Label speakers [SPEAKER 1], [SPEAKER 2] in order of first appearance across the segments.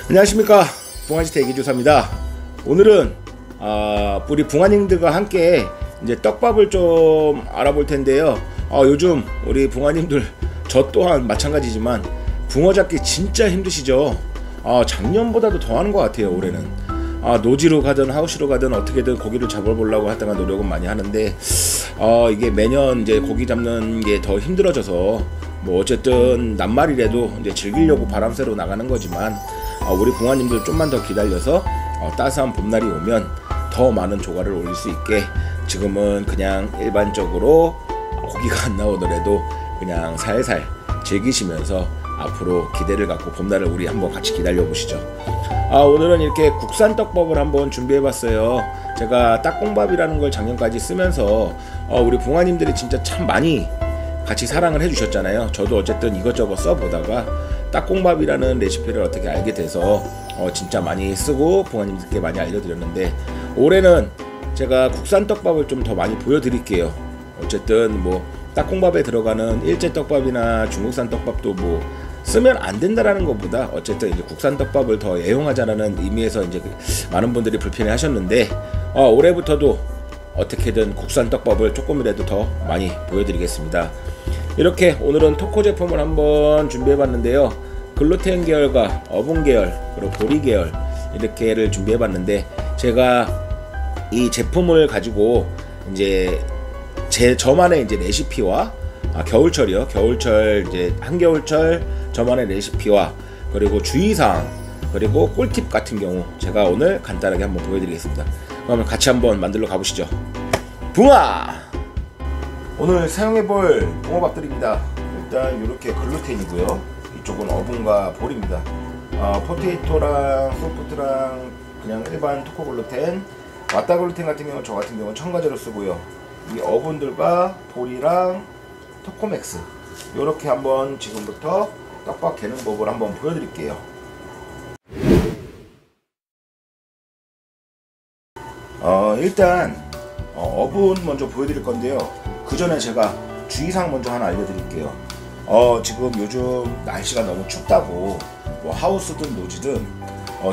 [SPEAKER 1] 안녕하십니까, 붕아지태 애기주사입니다. 오늘은 우리 붕아님들과 함께 이제 떡밥을 좀 알아볼 텐데요. 요즘 우리 붕아님들, 저 또한 마찬가지지만 붕어 잡기 진짜 힘드시죠? 작년보다도 더 하는 것 같아요. 올해는 노지로 가든 하우스로 가든 어떻게든 고기를 잡아보려고 하다가 노력은 많이 하는데 이게 매년 이제 고기 잡는 게 더 힘들어져서 뭐 어쨌든 낱말이라도 이제 즐기려고 바람 쐬러 나가는 거지만 우리 붕아님들 좀만 더 기다려서 따스한 봄날이 오면 더 많은 조과를 올릴 수 있게 지금은 그냥 일반적으로 고기가 안 나오더라도 그냥 살살 즐기시면서 앞으로 기대를 갖고 봄날을 우리 한번 같이 기다려 보시죠. 오늘은 이렇게 국산 떡밥을 한번 준비해 봤어요. 제가 딱콩밥이라는 걸 작년까지 쓰면서 우리 붕아님들이 진짜 참 많이 같이 사랑을 해주셨잖아요. 저도 어쨌든 이것저것 써보다가 딱콩밥이라는 레시피를 어떻게 알게 돼서 진짜 많이 쓰고 붕아님들께 많이 알려드렸는데, 올해는 제가 국산 떡밥을 좀 더 많이 보여드릴게요. 어쨌든 뭐 딱콩밥에 들어가는 일제 떡밥이나 중국산 떡밥도 뭐 쓰면 안 된다라는 것보다 어쨌든 이제 국산 떡밥을 더 애용하자라는 의미에서 이제 많은 분들이 불편해 하셨는데, 올해부터도 어떻게든 국산 떡밥을 조금이라도 더 많이 보여드리겠습니다. 이렇게 오늘은 토코 제품을 한번 준비해 봤는데요. 글루텐 계열과 어분 계열 그리고 보리 계열 이렇게를 준비해 봤는데, 제가 이 제품을 가지고 이제 저만의 이제 레시피와 겨울철이요. 겨울철 이제 한겨울철 저만의 레시피와 그리고 주의사항 그리고 꿀팁 같은 경우 제가 오늘 간단하게 한번 보여드리겠습니다. 그러면 같이 한번 만들러 가보시죠. 붕아! 오늘 사용해볼 붕어밥들입니다. 일단 이렇게 글루텐이고요. 이쪽은 어분과 보리입니다. 포테이토랑 소프트랑 그냥 일반 토코 글루텐, 와따 글루텐 같은 경우는 저 같은 경우는 첨가제로 쓰고요. 이 어분들과 보리랑 토코맥스 이렇게 한번 지금부터 떡밥 개는 법을 한번 보여드릴게요. 일단 어분 먼저 보여드릴 건데요. 그 전에 제가 주의사항 먼저 하나 알려드릴게요. 지금 요즘 날씨가 너무 춥다고 뭐 하우스든 노지든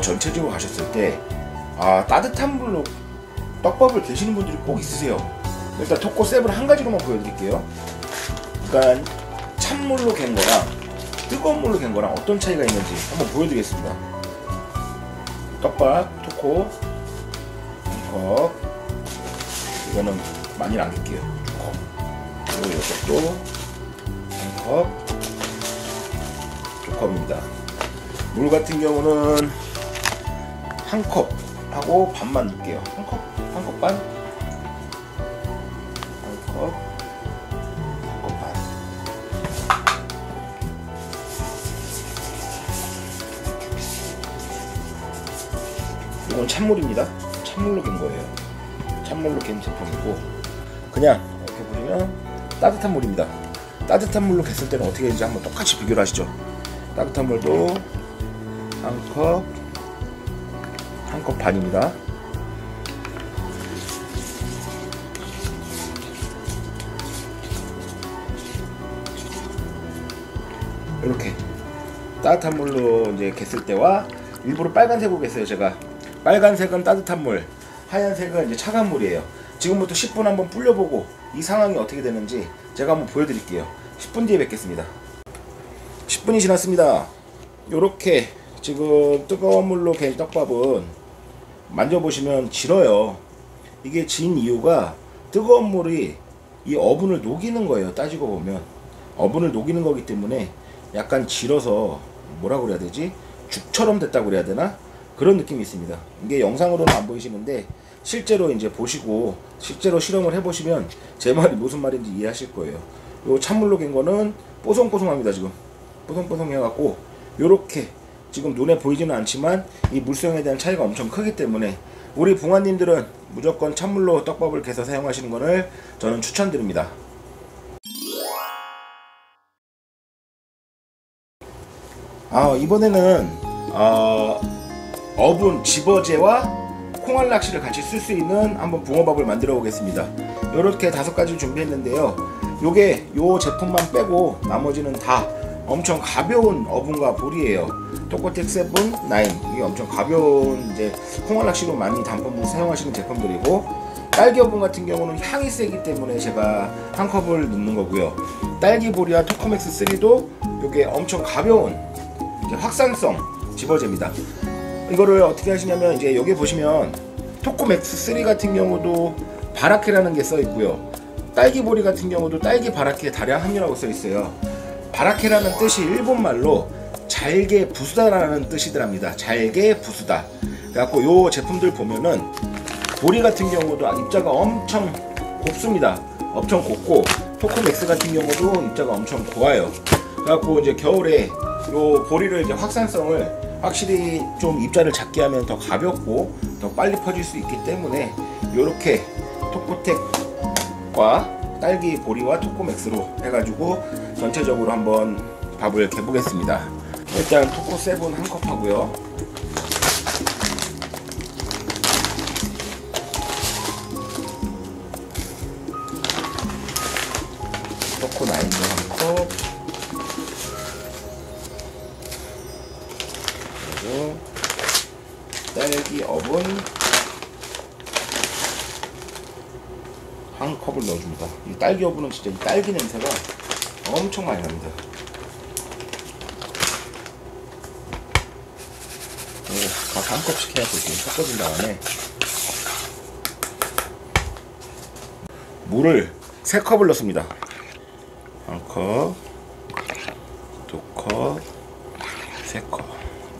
[SPEAKER 1] 전체적으로 가셨을 때 따뜻한 물로 떡밥을 개시는 분들이 꼭 있으세요. 일단 토코 셉을 한 가지로만 보여드릴게요. 그러니까 찬물로 갠 거랑 뜨거운 물로 갠 거랑 어떤 차이가 있는지 한번 보여드리겠습니다. 떡밥 토코 한 컵, 이거는 많이 남길게요. 그리고 이것도 한 컵, 두 컵입니다. 물 같은 경우는 한 컵 하고 반만 넣을게요. 한 컵 반, 한 컵 반. 이건 찬물입니다. 찬물로 갠 거예요. 찬물로 갠 제품이고, 그냥 이렇게 보시면 따뜻한 물입니다. 따뜻한 물로 갰을 때는 어떻게 되는지 한번 똑같이 비교를 하시죠. 따뜻한 물도 한 컵 반입니다. 이렇게 따뜻한 물로 이제 갰을 때와, 일부러 빨간색으로 갰어요. 제가 빨간색은 따뜻한 물, 하얀색은 이제 차가운 물이에요. 지금부터 10분 한번 불려보고 이 상황이 어떻게 되는지 제가 한번 보여드릴게요. 10분 뒤에 뵙겠습니다. 10분이 지났습니다. 요렇게 지금 뜨거운 물로 갠 떡밥은 만져보시면 질어요. 이게 진 이유가 뜨거운 물이 이 어분을 녹이는 거예요. 따지고 보면 어분을 녹이는 거기 때문에 약간 질어서 뭐라 그래야 되지? 죽처럼 됐다고 그래야 되나? 그런 느낌이 있습니다. 이게 영상으로는 안 보이시는데 실제로 이제 보시고 실제로 실험을 해보시면 제 말이 무슨 말인지 이해하실 거예요. 요 찬물로 갠 거는 뽀송뽀송합니다. 지금 뽀송뽀송 해갖고 요렇게 지금 눈에 보이지는 않지만 이 물성에 대한 차이가 엄청 크기 때문에 우리 붕아님들은 무조건 찬물로 떡밥을 개서 사용하시는 것을 저는 추천드립니다. 이번에는 어분 집어제와 콩알 낚시를 같이 쓸 수 있는 한번 붕어밥을 만들어 보겠습니다. 이렇게 5가지를 준비했는데요. 요게 요 제품만 빼고 나머지는 다 엄청 가벼운 어분과 볼이에요. 토코텍 7, 9 이게 엄청 가벼운 이제 콩알락시로 많이 단품으로 사용하시는 제품들이고, 딸기 어분 같은 경우는 향이 세기 때문에 제가 한 컵을 넣는 거고요. 딸기 볼이와 토코맥스 3도 이게 엄청 가벼운 이제 확산성 집어제입니다. 이거를 어떻게 하시냐면 이제 여기 보시면 토코맥스 3 같은 경우도 바라케라는 게 써 있고요. 딸기 보리 같은 경우도 딸기 바라케 다량 함유라고 써 있어요. 바라케라는 뜻이 일본말로 잘게 부수다라는 뜻이더랍니다. 잘게 부수다. 그래갖고 요 제품들 보면은 보리 같은 경우도 입자가 엄청 곱습니다. 엄청 곱고 토코맥스 같은 경우도 입자가 엄청 고와요. 그래갖고 이제 겨울에 요 보리를 이제 확산성을 확실히 좀 입자를 작게 하면 더 가볍고 더 빨리 퍼질 수 있기 때문에 요렇게 토코텍과 딸기 보리와 토코맥스로 해가지고 전체적으로 한번 밥을 개보겠습니다. 일단 토코 7 한 컵 하고요. 토코 9도 한 컵. 그리고 딸기 어분 한 컵을 넣어줍니다. 이 딸기 어분은 진짜 이 딸기 냄새가 엄청 많이 납니다. 각 한 컵씩 해서 이렇게 섞어준 다음에 물을 3컵을 넣습니다. 1컵, 2컵, 3컵.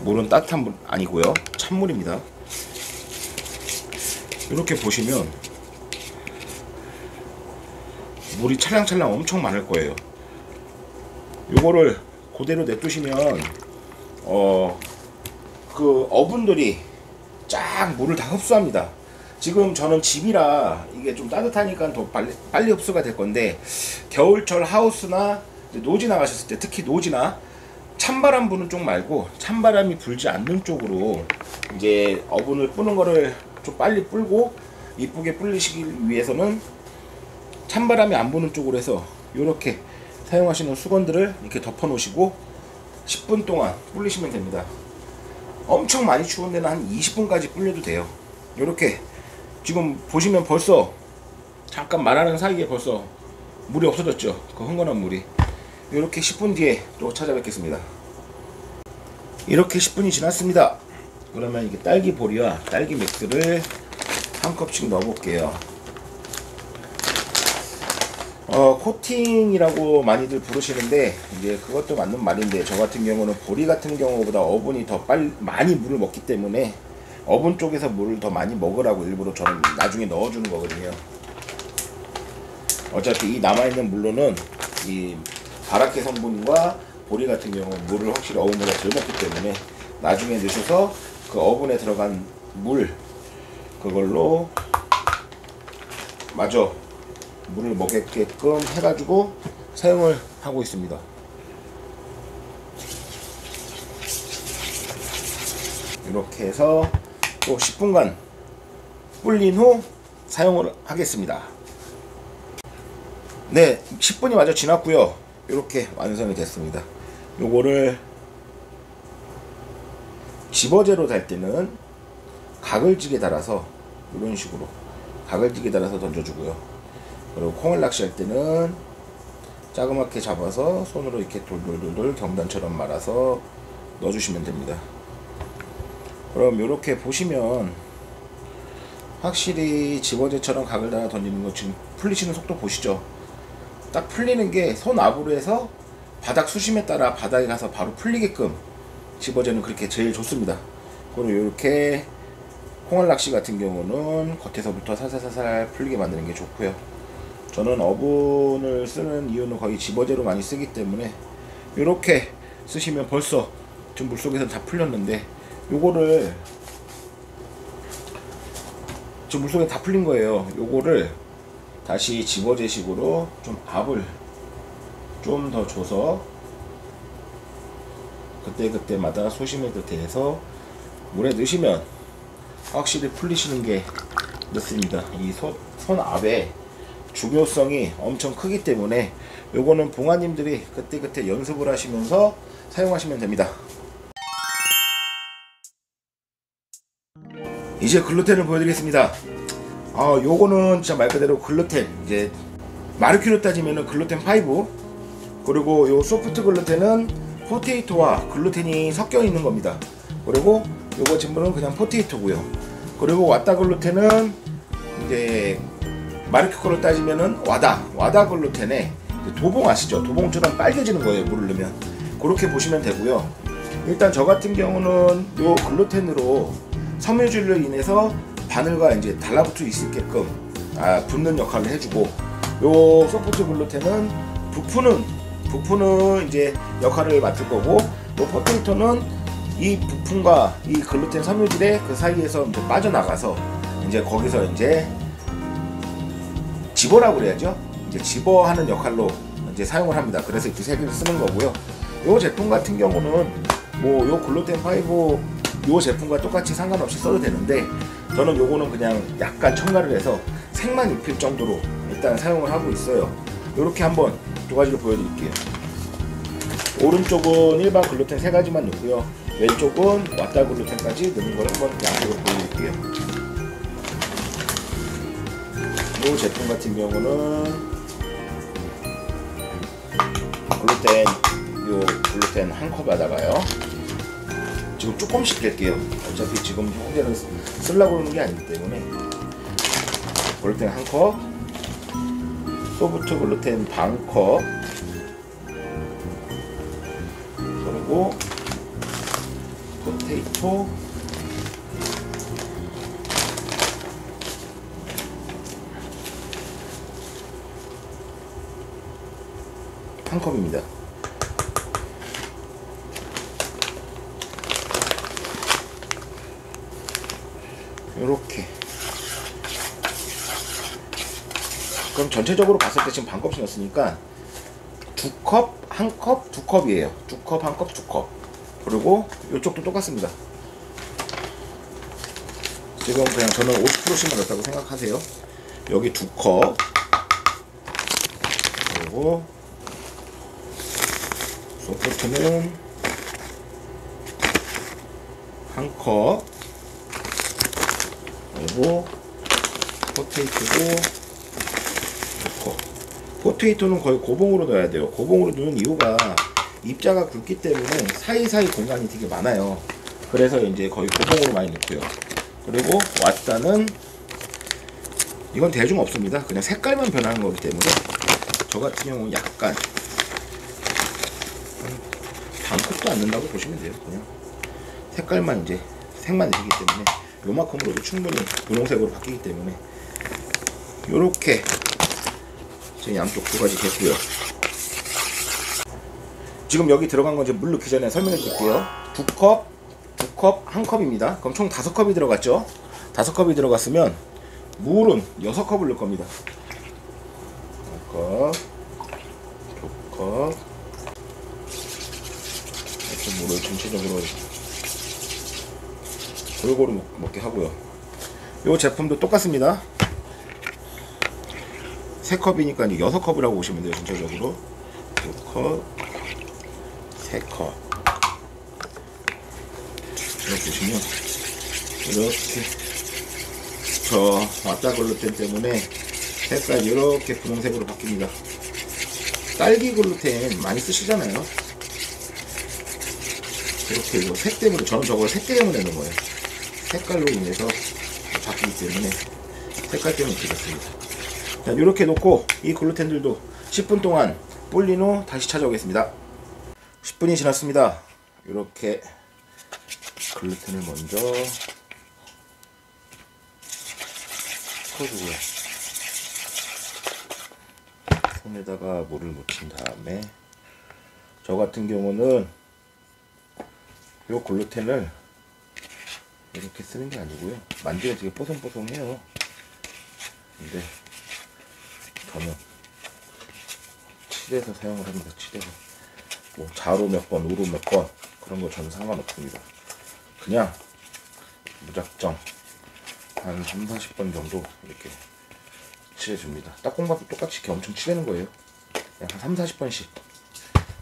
[SPEAKER 1] 물은 따뜻한 물 아니고요, 찬물입니다. 이렇게 보시면 물이 찰랑찰랑 엄청 많을 거예요. 요거를 그대로 냅두시면 그 어분들이 쫙 물을 다 흡수합니다. 지금 저는 집이라 이게 좀 따뜻하니까 더 빨리 흡수가 될 건데, 겨울철 하우스나 노지 나가셨을 때, 특히 노지나 찬바람 부는 쪽 말고 찬바람이 불지 않는 쪽으로 이제 어분을 뿌는 거를 좀 빨리 불고 이쁘게 불리시기 위해서는 찬바람이 안 부는 쪽으로 해서 이렇게 사용하시는 수건들을 이렇게 덮어 놓으시고 10분 동안 불리시면 됩니다. 엄청 많이 추운 데는 한 20분까지 불려도 돼요. 이렇게 지금 보시면 벌써 잠깐 말하는 사이에 벌써 물이 없어졌죠. 그 흥건한 물이. 이렇게 10분 뒤에 또 찾아뵙겠습니다. 이렇게 10분이 지났습니다. 그러면 이게 딸기 보리와 딸기 맥스를 한 컵씩 넣어 볼게요. 코팅이라고 많이들 부르시는데 이제 그것도 맞는 말인데, 저 같은 경우는 보리 같은 경우보다 어분이 더 많이 물을 먹기 때문에 어분 쪽에서 물을 더 많이 먹으라고 일부러 저는 나중에 넣어주는 거거든요. 어차피 이 남아있는 물로는 이 바라케 성분과 보리 같은 경우 물을 확실히 어분보다 덜 먹기 때문에 나중에 넣으셔서 그 어분에 들어간 물 그걸로 마저 물을 먹게끔 해가지고 사용을 하고 있습니다. 이렇게 해서 또 10분간 불린 후 사용을 하겠습니다. 네, 10분이 마저 지났고요. 이렇게 완성이 됐습니다. 요거를 집어제로 달 때는 가글지게 달아서 이런 식으로 가글지게 달아서 던져주고요. 그리고 콩을 낚시할 때는 자그맣게 잡아서 손으로 이렇게 돌돌돌돌 경단처럼 말아서 넣어주시면 됩니다. 그럼 이렇게 보시면 확실히 집어제처럼 각을 달아 던지는 거 지금 풀리시는 속도 보시죠. 딱 풀리는 게 손 앞으로 해서 바닥 수심에 따라 바닥에 가서 바로 풀리게끔 집어제는 그렇게 제일 좋습니다. 그리고 이렇게 콩알 낚시 같은 경우는 겉에서부터 살살살살 풀리게 만드는 게 좋고요. 저는 어분을 쓰는 이유는 거의 집어제로 많이 쓰기 때문에 이렇게 쓰시면 벌써 지금 물속에서 다 풀렸는데, 요거를 지금 물속에 다 풀린 거예요. 요거를 다시 집어제식으로 좀 압을 좀 더 줘서 그때그때마다 소심에 대해서 물에 넣으시면 확실히 풀리시는 게 늦습니다. 이 손 압에 중요성이 엄청 크기 때문에 요거는 봉화님들이 그때그때 연습을 하시면서 사용하시면 됩니다. 이제 글루텐을 보여드리겠습니다. 요거는 진짜 말 그대로 글루텐, 이제 마르큐로 따지면은 글루텐 5, 그리고 요 소프트 글루텐은 포테이토와 글루텐이 섞여 있는 겁니다. 그리고 요거 전부는 그냥 포테이토고요. 그리고 와다 글루텐은 이제 마르큐 거로 따지면은 와다 글루텐에 도봉 아시죠? 도봉처럼 빨개지는 거예요, 물을 넣으면. 그렇게 보시면 되고요. 일단 저 같은 경우는 요 글루텐으로 섬유질로 인해서 바늘과 이제 달라붙어 있게끔 붙는 역할을 해주고, 요 소프트 글루텐은 부푸는 이제 역할을 맡을 거고, 요 포테이토는 이 부품과 이 글루텐 섬유질의 그 사이에서 이제 빠져나가서 이제 거기서 이제 집어라고 그래야죠. 이제 집어하는 역할로 이제 사용을 합니다. 그래서 이렇게 세 개를 쓰는 거고요. 요 제품 같은 경우는 뭐 요 글루텐 5 요 제품과 똑같이 상관없이 써도 되는데, 저는 요거는 그냥 약간 첨가를 해서 색만 입힐 정도로 일단 사용을 하고 있어요. 요렇게 한번 두 가지를 보여드릴게요. 오른쪽은 일반 글루텐 세 가지만 넣고요. 왼쪽은 와다 글루텐까지 넣는 걸 한번 양쪽으로 보여드릴게요. 이 제품 같은 경우는 글루텐 한 컵에다가요. 지금 조금씩 뺄게요. 어차피 지금 형제는 쓰려고 그러는 게 아니기 때문에. 글루텐 한 컵, 소프트 글루텐 반 컵, 그리고 포테이토 한 컵입니다. 요렇게. 그럼 전체적으로 봤을 때 지금 반 컵씩 넣었으니까 두 컵, 한 컵, 두 컵이에요. 두 컵, 한 컵, 두 컵. 그리고 이쪽도 똑같습니다. 지금 그냥 저는 50%씩만 넣었다고 생각하세요. 여기 두 컵, 그리고 소프트는 한 컵, 그리고 포테이토도 두 컵. 포테이토는 거의 고봉으로 넣어야 돼요. 고봉으로 넣는 이유가 입자가 굵기 때문에 사이사이 공간이 되게 많아요. 그래서 이제 거의 고봉으로 많이 넣고요. 그리고 와다는 이건 대중 없습니다. 그냥 색깔만 변하는 거기 때문에 저 같은 경우는 약간 반 컵도 안 넣는다고 보시면 돼요. 그냥 색깔만 이제 색만 내시기 때문에 요만큼으로도 충분히 분홍색으로 바뀌기 때문에 요렇게 지금 양쪽 두 가지 됐고요. 지금 여기 들어간 건 이제 물 넣기 전에 설명해 드릴게요. 두 컵, 한 컵입니다. 그럼 총 5컵이 들어갔죠? 5컵이 들어갔으면 물은 6컵을 넣을 겁니다. 1컵, 2컵. 이렇게 물을 전체적으로 골고루 먹게 하고요. 이 제품도 똑같습니다. 3컵이니까 6컵이라고 보시면 돼요. 전체적으로 2컵, 3컵. 이렇게 보시면 이렇게 저 와다 글루텐 때문에 색깔이 이렇게 분홍색으로 바뀝니다. 딸기 글루텐 많이 쓰시잖아요. 이렇게 이거 색 때문에, 저는 저걸 색 때문에 넣은 거예요. 색깔로 인해서 바뀌기 때문에 색깔 때문에 이렇게 됐습니다. 자, 이렇게 놓고 이 글루텐들도 10분 동안 불린 후 다시 찾아오겠습니다. 10분이 지났습니다. 이렇게 글루텐을 먼저 풀어주고요. 손에다가 물을 묻힌 다음에, 저 같은 경우는 이 글루텐을 이렇게 쓰는 게 아니고요. 만지면 되게 뽀송뽀송해요. 근데 저는 칠해서 사용을 합니다. 칠해서. 뭐 좌로 몇 번, 우로 몇 번, 그런 거 저는 상관없습니다. 그냥 무작정 한 3, 40번 정도 이렇게 칠해줍니다. 딱콩밥도 똑같이 이렇게 엄청 칠하는 거예요. 한 3, 40번씩.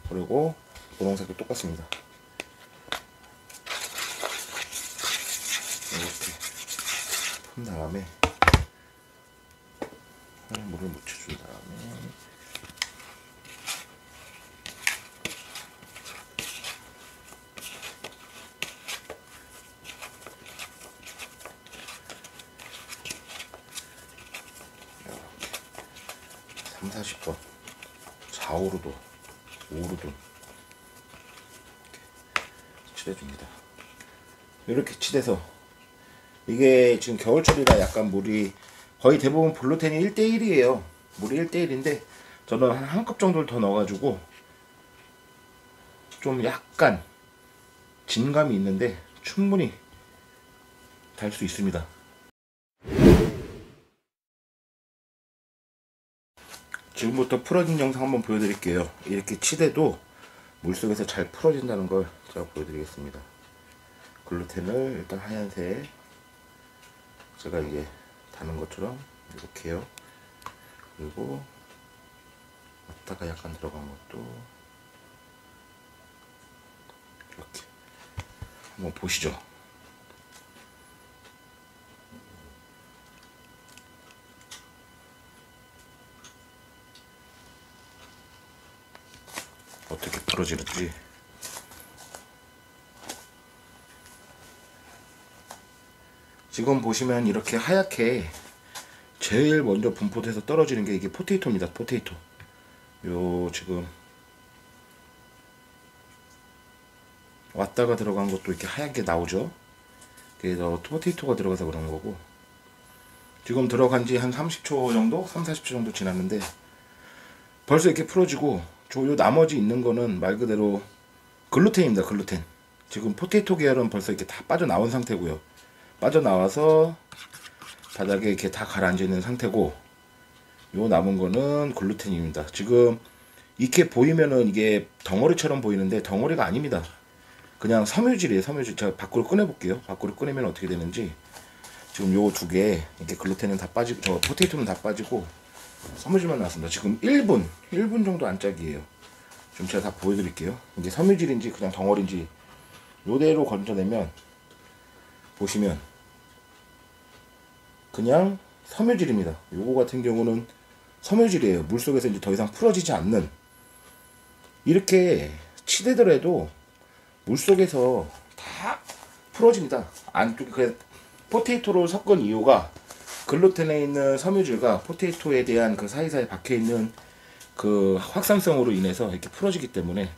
[SPEAKER 1] 그리고 분홍색도 똑같습니다. 이렇게 푼 다음에 물을 묻혀준 다음에 이렇게 30, 40번 좌우로도 우로도 이렇게 칠해줍니다. 이렇게 칠해서 이게 지금 겨울철이라 약간 물이 거의 대부분 블루텐이 1대1이에요. 물이 1대1인데 저는 한 컵 정도를 더 넣어가지고 좀 약간 진감이 있는데 충분히 달 수 있습니다. 지금부터 풀어진 영상 한번 보여드릴게요. 이렇게 치대도 물속에서 잘 풀어진다는 걸 제가 보여드리겠습니다. 글루텐을 일단 하얀색 제가 이게 다는 것처럼 이렇게요. 그리고 왔다가 약간 들어간 것도 이렇게 한번 보시죠. 어떻게 풀어지는지. 지금 보시면 이렇게 하얗게 제일 먼저 분포돼서 떨어지는 게 이게 포테이토입니다. 포테이토. 요 지금 왔다가 들어간 것도 이렇게 하얗게 나오죠. 그래서 포테이토가 들어가서 그런 거고, 지금 들어간 지 한 30초 정도? 3, 40초 정도 지났는데 벌써 이렇게 풀어지고, 요 나머지 있는 거는 말 그대로 글루텐입니다. 글루텐. 지금 포테이토 계열은 벌써 이렇게 다 빠져나온 상태고요. 빠져나와서 바닥에 이렇게 다 가라앉아 있는 상태고, 요 남은 거는 글루텐입니다. 지금 이렇게 보이면은 이게 덩어리처럼 보이는데 덩어리가 아닙니다. 그냥 섬유질이에요. 섬유질. 제가 밖으로 꺼내 볼게요. 밖으로 꺼내면 어떻게 되는지. 지금 요 두 개 이렇게 글루텐은 다 빠지고, 저 포테이토는 다 빠지고 섬유질만 나왔습니다. 지금 1분 정도 안짝이에요. 좀 제가 다 보여드릴게요. 이게 섬유질인지 그냥 덩어리인지 요대로 건져내면 보시면 그냥 섬유질입니다. 요거 같은 경우는 섬유질이에요. 물속에서 이제 더 이상 풀어지지 않는, 이렇게 치대더라도 물속에서 다 풀어집니다. 안쪽에. 그래 포테이토를 섞은 이유가 글루텐에 있는 섬유질과 포테이토에 대한 그 사이사이에 박혀있는 그 확산성으로 인해서 이렇게 풀어지기 때문에,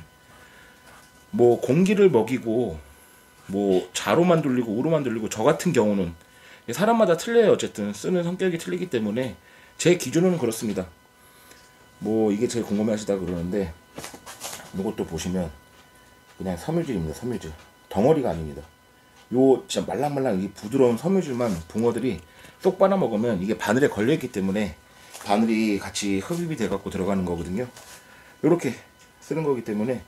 [SPEAKER 1] 뭐 공기를 먹이고 뭐 좌로만 돌리고 우로만 돌리고, 저 같은 경우는 사람마다 틀려요. 어쨌든 쓰는 성격이 틀리기 때문에 제 기준은 그렇습니다. 뭐 이게 제일 궁금해하시다 그러는데, 이것도 보시면 그냥 섬유질입니다. 섬유질. 덩어리가 아닙니다. 요 진짜 말랑말랑 이 부드러운 섬유질만 붕어들이 쏙 빨아먹으면 이게 바늘에 걸려있기 때문에 바늘이 같이 흡입이 돼갖고 들어가는 거거든요. 요렇게 쓰는 거기 때문에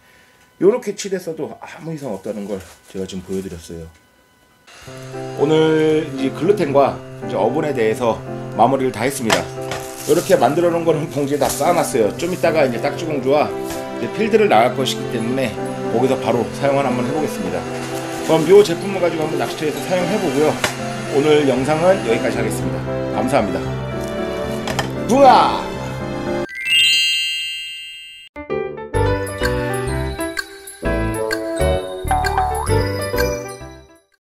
[SPEAKER 1] 요렇게 칠했어도 아무 이상 없다는 걸 제가 지금 보여드렸어요. 오늘 이제 글루텐과 이제 어분에 대해서 마무리를 다 했습니다. 이렇게 만들어 놓은 거는 봉지에 다 쌓아놨어요. 좀 이따가 이제 딱지공주와 이제 필드를 나갈 것이기 때문에 거기서 바로 사용을 한번 해보겠습니다. 그럼 이 제품을 가지고 한번 낚시터에서 사용해보고요. 오늘 영상은 여기까지 하겠습니다. 감사합니다. 우와!